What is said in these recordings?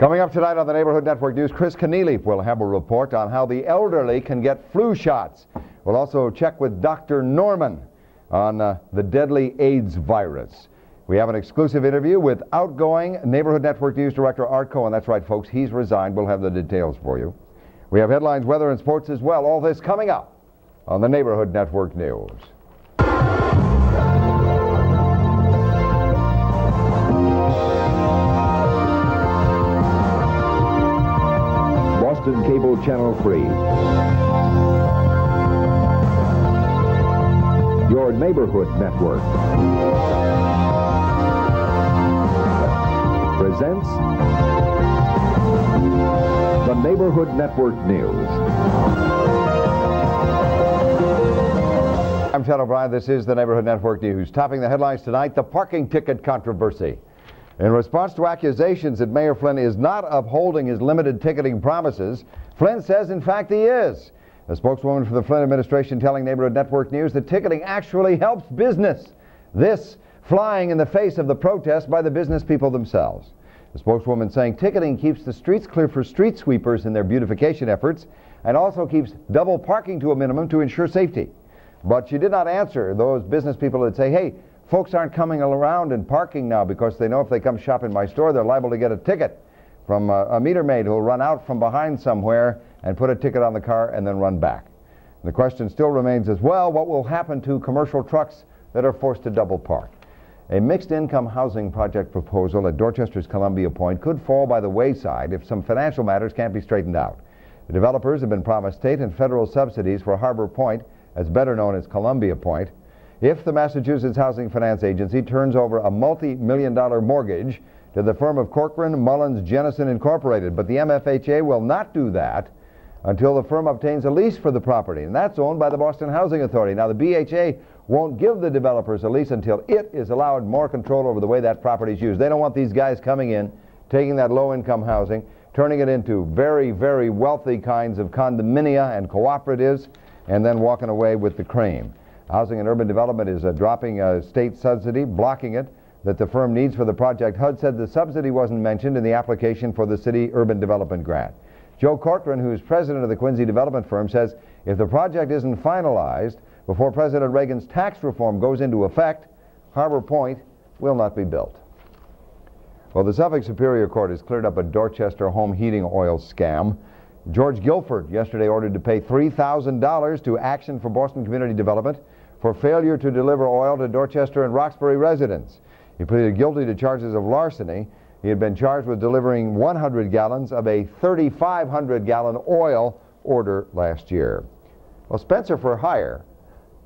Coming up tonight on the Neighborhood Network News, Chris Keneally will have a report on how the elderly can get flu shots. We'll also check with Dr. Norman on the deadly AIDS virus. We have an exclusive interview with outgoing Neighborhood Network News Director Art Cohen. That's right, folks, he's resigned. We'll have the details for you. We have headlines, weather, and sports as well. All this coming up on the Neighborhood Network News. Boston Cable Channel 3. Your Neighborhood Network presents the Neighborhood Network News. I'm Ted O'Brien. This is the Neighborhood Network News. Topping the headlines tonight, the parking ticket controversy. In response to accusations that Mayor Flynn is not upholding his limited ticketing promises, Flynn says, in fact, he is. A spokeswoman for the Flynn administration telling Neighborhood Network News that ticketing actually helps business. This flying in the face of the protest by the business people themselves. The spokeswoman saying ticketing keeps the streets clear for street sweepers in their beautification efforts and also keeps double parking to a minimum to ensure safety. But she did not answer those business people that say, hey, folks aren't coming around and parking now because they know if they come shop in my store, they're liable to get a ticket from a meter maid who'll run out from behind somewhere and put a ticket on the car and then run back. The question still remains as well, what will happen to commercial trucks that are forced to double park? A mixed-income housing project proposal at Dorchester's Columbia Point could fall by the wayside if some financial matters can't be straightened out. The developers have been promised state and federal subsidies for Harbor Point, as better known as Columbia Point, if the Massachusetts Housing Finance Agency turns over a multi-million-dollar mortgage to the firm of Corcoran, Mullins, Jennison Incorporated. But the MFHA will not do that until the firm obtains a lease for the property, and that's owned by the Boston Housing Authority. Now, the BHA won't give the developers a lease until it is allowed more control over the way that property is used. They don't want these guys coming in, taking that low-income housing, turning it into very, very wealthy kinds of condominium and cooperatives, and then walking away with the cream. Housing and Urban Development is dropping a state subsidy, blocking it, that the firm needs for the project. HUD said the subsidy wasn't mentioned in the application for the city urban development grant. Joe Corcoran, who's president of the Quincy development firm, says if the project isn't finalized before President Reagan's tax reform goes into effect, Harbor Point will not be built. Well, the Suffolk Superior Court has cleared up a Dorchester home heating oil scam. George Guilford yesterday ordered to pay $3,000 to Action for Boston Community Development for failure to deliver oil to Dorchester and Roxbury residents. He pleaded guilty to charges of larceny. He had been charged with delivering 100 gallons of a 3,500-gallon oil order last year. Well, Spencer for hire,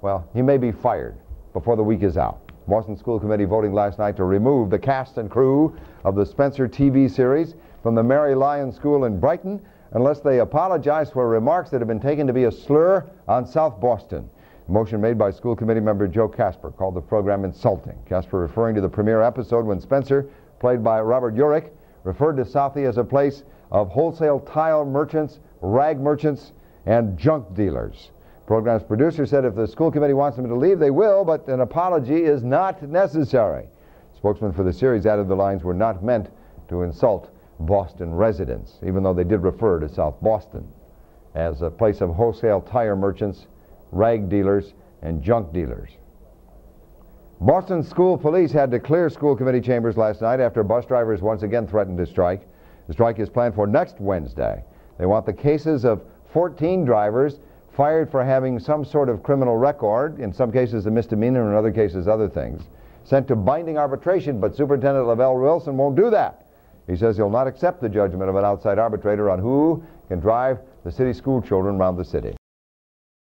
well, he may be fired before the week is out. Boston School Committee voting last night to remove the cast and crew of the Spencer TV series from the Mary Lyon School in Brighton unless they apologize for remarks that have been taken to be a slur on South Boston. A motion made by school committee member Joe Casper called the program insulting. Casper, referring to the premiere episode when Spencer, played by Robert Urich, referred to Southie as a place of wholesale tile merchants, rag merchants, and junk dealers. Program's producer said if the school committee wants them to leave, they will, but an apology is not necessary. Spokesman for the series added the lines were not meant to insult Boston residents, even though they did refer to South Boston as a place of wholesale tire merchants, rag dealers, and junk dealers. Boston school police had to clear school committee chambers last night after bus drivers once again threatened to strike. The strike is planned for next Wednesday. They want the cases of 14 drivers fired for having some sort of criminal record, in some cases a misdemeanor, in other cases other things, sent to binding arbitration, but Superintendent Lavelle Wilson won't do that. He says he'll not accept the judgment of an outside arbitrator on who can drive the city school children around the city.